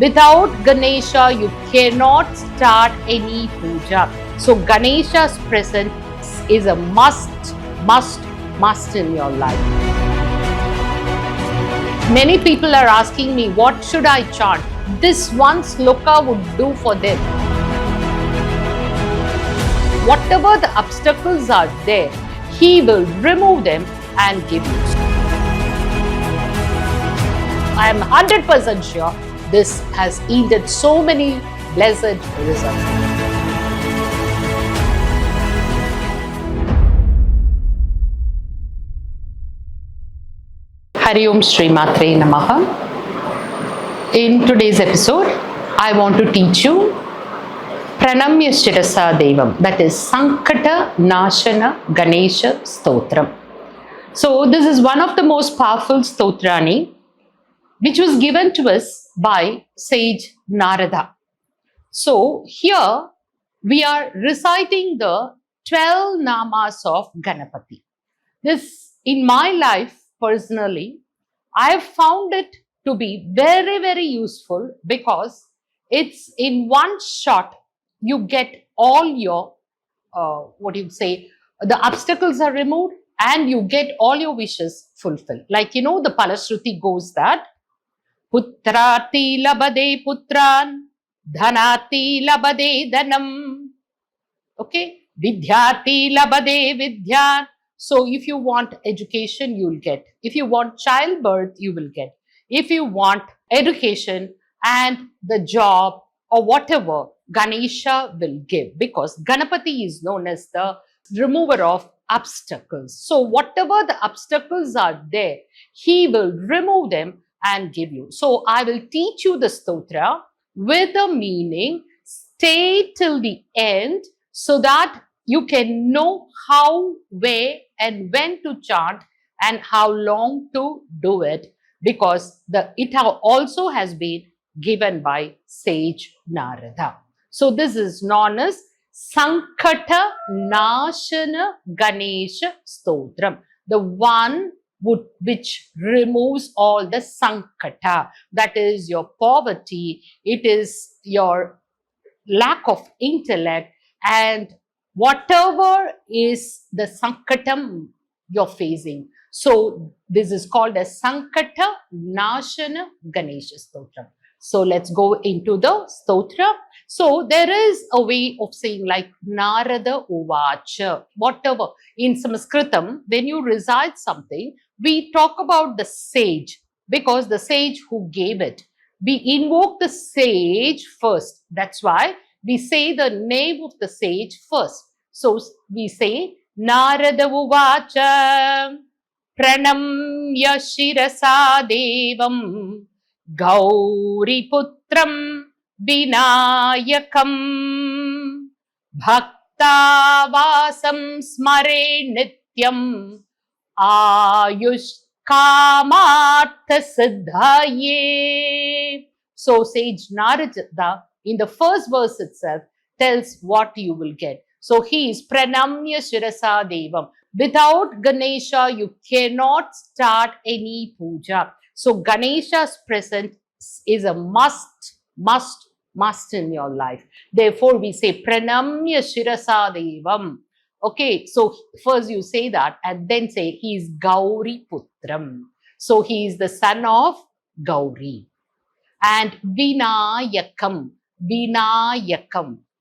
Without Ganesha, you cannot start any puja. So Ganesha's presence is a must in your life. Many people are asking me, what should I chant? This one sloka would do for them. Whatever the obstacles are there, he will remove them and give you. I am 100% sure this has yielded so many blessed results. Hari Om Shri Matre Namaha. In today's episode, I want to teach you Pranamya Shirasa Devam, that is Sankata Nashana Ganesha Stotram. So this is one of the most powerful stotrani which was given to us by sage Narada. So here we are reciting the 12 namas of Ganapati. This, in my life personally, I have found it to be very, very useful because it's in one shot you get all your, the obstacles are removed and you get all your wishes fulfilled. Like, the Palashruti goes that Putrati labade putran, dhanati labade dhanam. Okay, Vidyati labade vidyan. So if you want education, you'll get. If you want childbirth, you will get. If you want education and the job or whatever, Ganesha will give, because Ganapati is known as the remover of obstacles. So whatever the obstacles are there, he will remove them and give you. So I will teach you the stotra with the meaning. Stay till the end so that you can know how, where and when to chant and how long to do it, because it also has been given by sage Narada. So this is known as Sankata Nashana Ganesha Stotram, the one which removes all the Sankata, that is your poverty, it is your lack of intellect, and whatever is the Sankatam you're facing. So this is called as Sankata Nashana Ganesha Stotram. So let's go into the stotra. So there is a way of saying like Narada Uvacha, whatever. In Sanskritam, when you recite something, we talk about the sage, because the sage who gave it. We invoke the sage first. That's why we say the name of the sage first. So we say Narada Uvacha Pranamya Shirasa Devam Gauri Putram Vinayakam Bhaktavasam Smare Nityam Ayush Kamartha Siddhaye. So sage Narada in the first verse itself tells what you will get. So he is Pranamya Shirasa Devam. Without Ganesha, you cannot start any puja. So Ganesha's presence is a must in your life. Therefore, we say Pranamya Shirasa Devam. Okay, so first you say that and then say he is Gauri Putram. So he is the son of Gauri. And Vinayakam,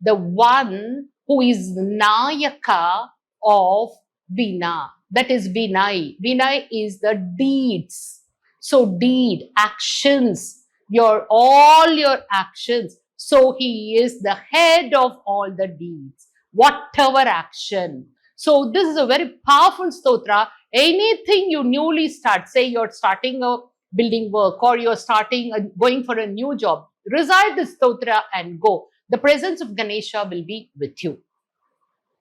the one who is Nayaka of Vina, that is Vinay. Vinay is the deeds. So actions, all your actions. So he is the head of all the deeds, whatever action. So this is a very powerful stotra. Anything you newly start, say you're starting a building work or you're going for a new job, recite this stotra and go. The presence of Ganesha will be with you.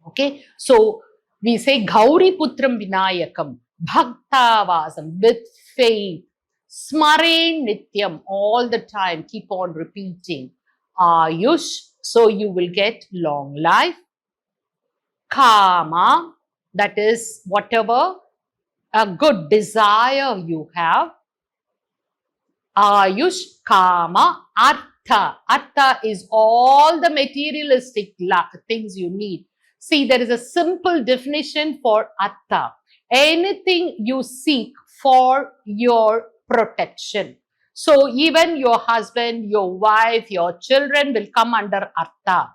Okay, so we say Gauri Putram Vinayakam Bhaktavasam, with faith, Smare Nityam, all the time, keep on repeating. Ayush, so you will get long life. Kama, that is whatever a good desire you have. Ayush, Kama, Artha. Artha is all the materialistic things you need. See, there is a simple definition for Artha. Anything you seek for your protection. So even your husband, your wife, your children will come under Artha.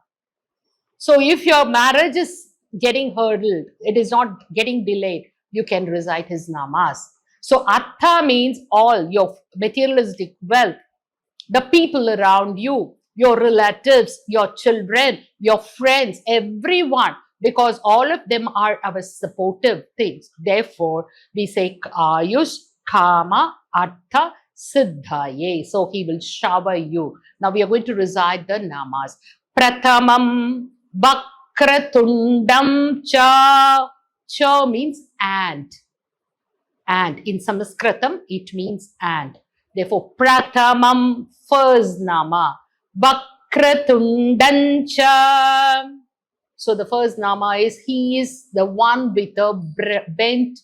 So if your marriage is getting hurdled, it is not getting delayed, you can recite his namas. So Artha means all your materialistic wealth, the people around you, your relatives, your children, your friends, everyone, because all of them are our supportive things. Therefore, we say Ayush, Kama, Artha, Siddhaye. So he will shower you. Now we are going to recite the namas. Prathamam Vakratundam Cha. Cha means and. And in Sanskritam, it means and. Therefore, Prathamam, first nama. Vakratundam. So the first nama is, he is the one with a bent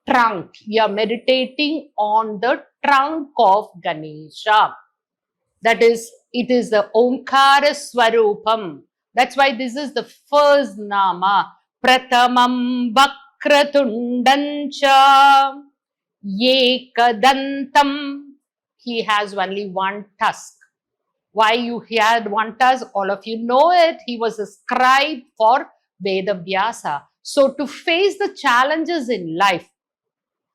trunk. We are meditating on the trunk of Ganesha. That is, it is the Omkara Swarupam. That's why this is the first nama. Prathamam Vakratundam. Yekadantam. He has only one tusk. Why he had one tusk? All of you know it. He was a scribe for Vedavyasa. So to face the challenges in life,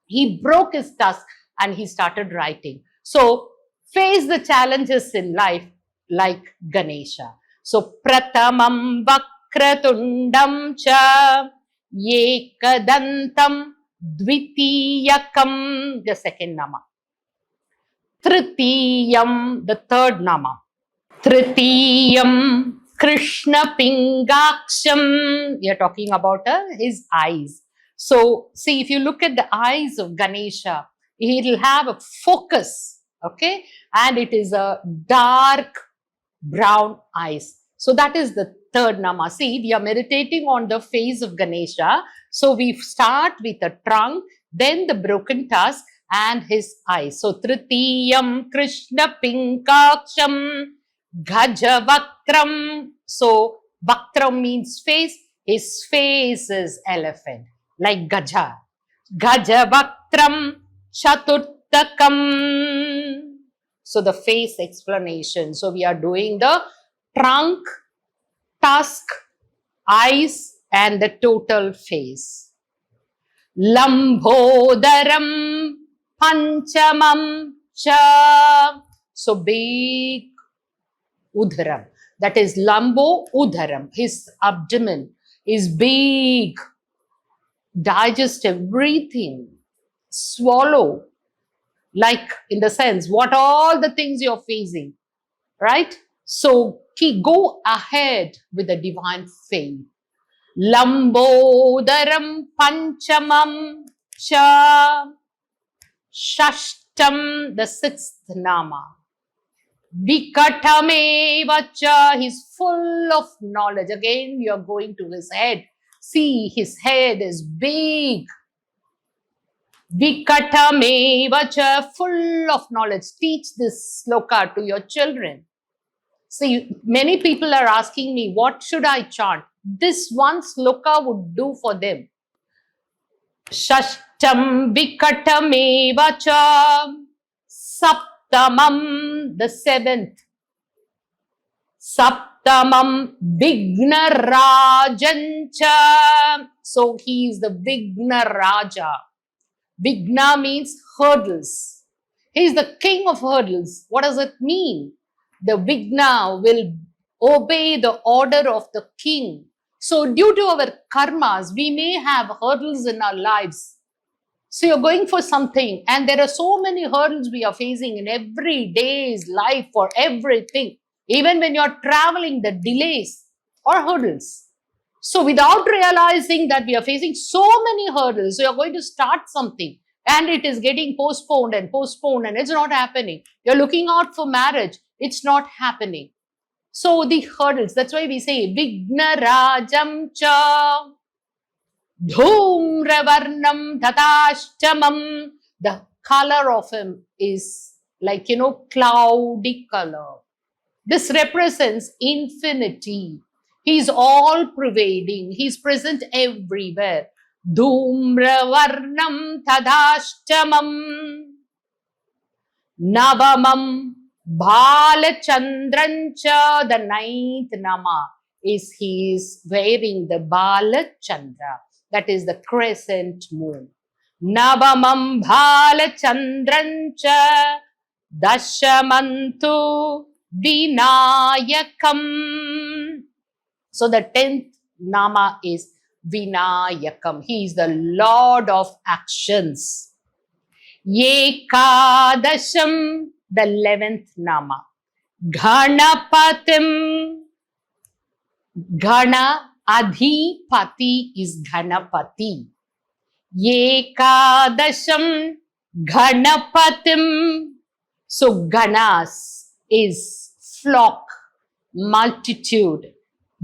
he broke his tusk and he started writing. So face the challenges in life like Ganesha. So Prathamam Vakratundam Cha Yekadantam Dvitiyakam, the second nama. Tritiyam, the third nama. Tritiyam Krishna Pingaksham. We are talking about his eyes. So, see, if you look at the eyes of Ganesha, he will have a focus, okay? And it is a dark brown eyes. So that is the third nama. See, we are meditating on the face of Ganesha. So we start with the trunk, then the broken tusk and his eyes. So Tritiyam Krishna Pinkaksham Gajavaktram. So Vaktram means face. His face is elephant, like Gaja. Gajavaktram Chaturtakam. So the face explanation. So we are doing the trunk, tusk, eyes, and the total face. Lambhodaram Panchamam Cha. So big Udharam. That is Lambo Udharam. His abdomen is big. Digest everything. Swallow. Like in the sense, what all the things you're facing. Right? So go ahead with the divine faith. Lambhodaram Panchamam Cha. Shashtam, the sixth nama. Vikatamevacha, he's full of knowledge. Again, you are going to his head. See, his head is big. Vikatamevacha, full of knowledge. Teach this sloka to your children. See, many people are asking me, what should I chant? This one sloka would do for them. Shashtam Vikatamevacha. Saptamam, the seventh. Saptamam Vignarajancha. So he is the Vigna Raja. Vigna means hurdles. He is the king of hurdles. What does it mean? The Vigna will obey the order of the king. So due to our karmas, we may have hurdles in our lives. So you're going for something and there are so many hurdles we are facing in every day's life for everything. Even when you're traveling, the delays or hurdles. So without realizing that we are facing so many hurdles, you're going to start something and it is getting postponed and postponed and it's not happening. You're looking out for marriage. It's not happening. So the hurdles, that's why we say Vigna Rajam Cha. Dhumravarnam Tatashtamam. The color of him is like, cloudy color. This represents infinity. He's all pervading. He's present everywhere. Dhumravarnam tadashtamam Navamam Balachandrancha. The ninth nama is he is wearing the Balachandra. That is the crescent moon. Navamam Balachandrancha Dashamantu Vinayakam. So the 10th nama is Vinayakam. He is the Lord of actions. Ekadasham, the 11th nama. Ghanapatim. Ghana Adhipati is Ghanapati. Ekadasham Ghanapatim. So Ganas is flock, multitude.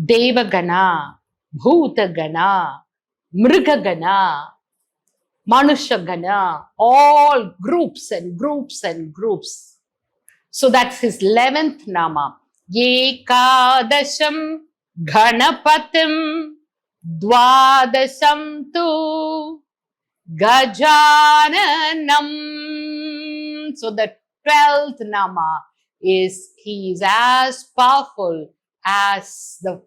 Devagana, Bhutagana, Mrigagana, Manushagana, all groups and groups and groups. So that's his 11th nama. Ekadasham Ghanapatim Dwadasam tu Gajananam. So the 12th nama is he is as powerful as the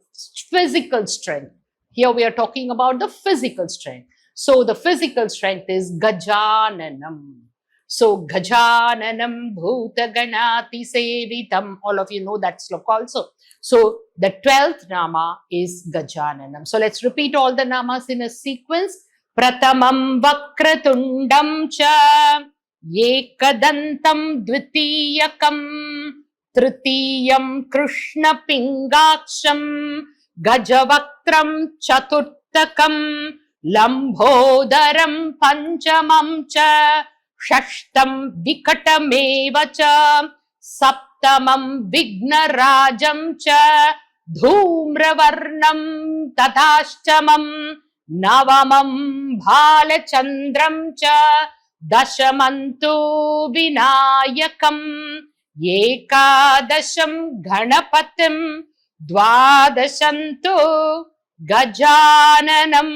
physical strength. Here we are talking about the physical strength. So the physical strength is Gajananam. So Gajananam Bhutaganati Sevitam. All of you know that sloka also. So the 12th nama is Gajananam. So let's repeat all the namas in a sequence. Pratamam Vakratundam cha Ekadantam Dvitiyakam Tritiyam Krishna Pingaksham Gajavaktram Chaturtakam Lambhodaram Panchamam cha Shashtam Vikatameva cha Saptamam Vignarajam cha Dhumravarnam Tadashtamam Navamam Bhalachandram cha Dashamantu Vinayakam Ekadasham Ghanapatim Dwadashantu Gajananam.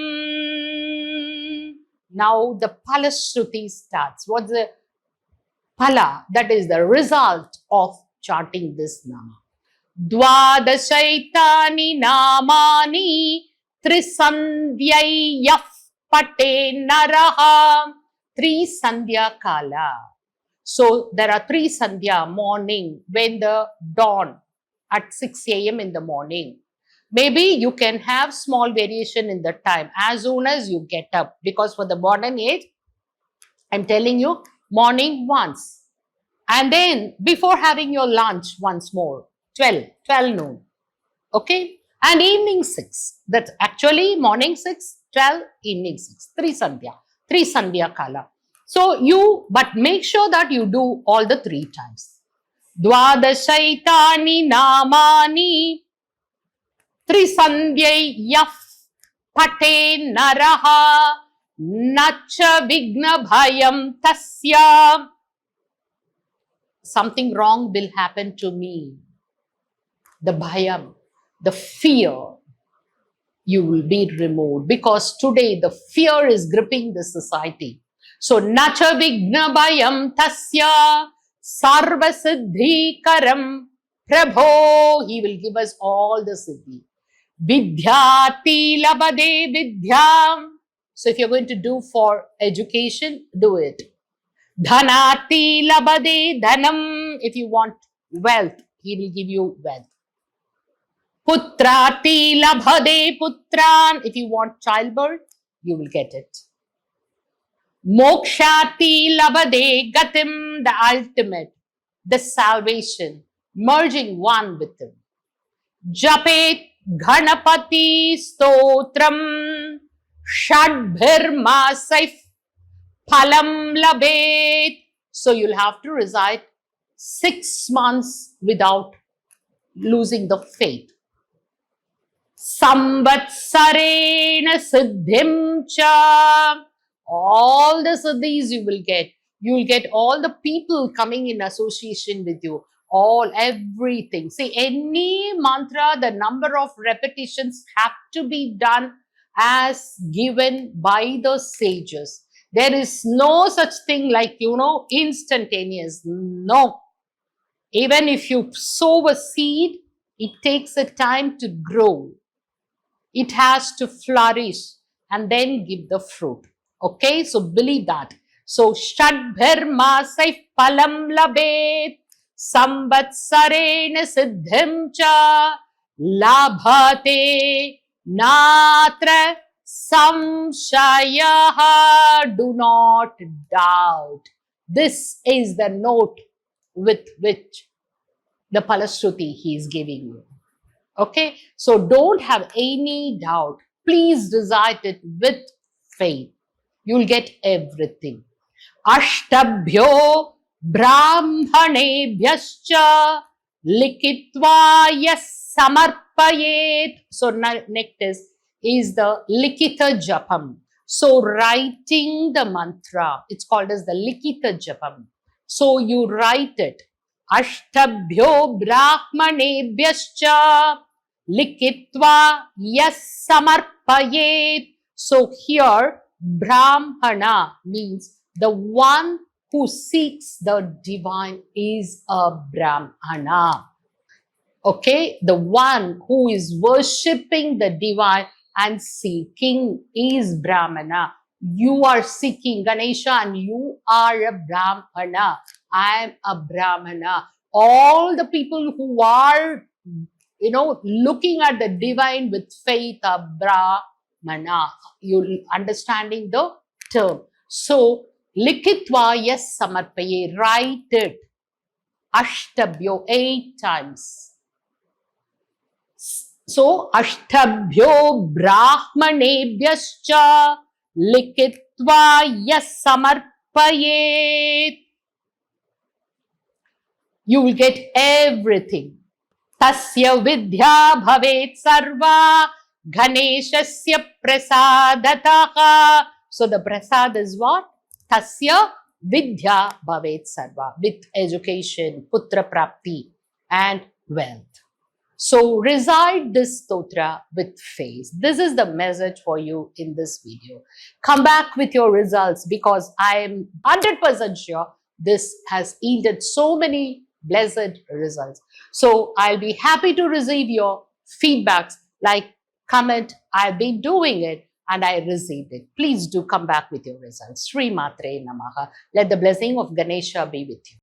Now the Palashruti starts. What's the Pala? That is the result of chanting this nama. Dwadashaitani namani Trisandhyayaf pate naraha. 3 Sandhya Kala. So there are 3 Sandhya morning when the dawn at 6 a.m. in the morning. Maybe you can have small variation in the time as soon as you get up, because for the modern age, I'm telling you, morning once. And then before having your lunch once more, 12 noon. Okay? And evening 6. That's actually morning 6, 12, evening 6. 3 Sandhya Kala. So but make sure that you do all the 3 times. Dwadashaitani namani Trisandhyayaf pate naraha nacha vigna bhayam tasya. Something wrong will happen to me. The bhayam, the fear, you will be removed, because today the fear is gripping the society. So nacha vigna bhayam tasya sarva siddhi karam prabho. He will give us all the siddhi. Vidyati labade vidyam. So if you're going to do for education, do it. Dhanati labade dhanam. If you want wealth, he will give you wealth. Putrati labhade putran. If you want childbirth, you will get it. Mokshati labhade gatim. The ultimate, the salvation, merging one with him. Japet Ghanapati Stotram Shadbhirma Saif Phalam Labet. So you'll have to recite 6 months without losing the faith. Samvatsarena Siddhim cha. All the siddhis you will get. You'll get all the people coming in association with you, everything. See, any mantra, the number of repetitions have to be done as given by the sages. There is no such thing like, instantaneous. No. Even if you sow a seed, it takes a time to grow. It has to flourish and then give the fruit. Okay, so believe that. So, Shadbhir Masai Palam Labet Samvatsarena Siddhim Cha Labhate Natra Samshayaha. Do not doubt. This is the note with which the Palashruti he is giving you. Okay, so don't have any doubt. Please recite it with faith. You'll get everything. Ashtabhyo brahmanebhyascha likitva yas samarpayet. So next is the likita japam. So writing the mantra, it's called as the likita japam. So you write it. Ashtabhyo brahmanebhyascha likitva yas samarpayet. So here Brahmana means the one who seeks the divine is a Brahmana. Okay, the one who is worshipping the divine and seeking is Brahmana. You are seeking Ganesha and you are a Brahmana. I am a Brahmana. All the people who are, looking at the divine with faith are Brahmana. You're understanding the term. So, likitva yas samarpaye, write it. Ashtabhyo 8 times. So, Ashtabhyo brahmanebhyascha likitva yas samarpayet. You will get everything. Tasya vidya bhavet sarva Ganeshasya prasadataha. So the prasad is what? Tasya vidya bhavet sarva. With education, putra prapti and wealth. So recite this stotra with faith. This is the message for you in this video. Come back with your results because I am 100% sure this has yielded so many blessed results. So I'll be happy to receive your feedbacks like comment, I've been doing it and I received it. Please do come back with your results. Sri Matre Namaha. Let the blessing of Ganesha be with you.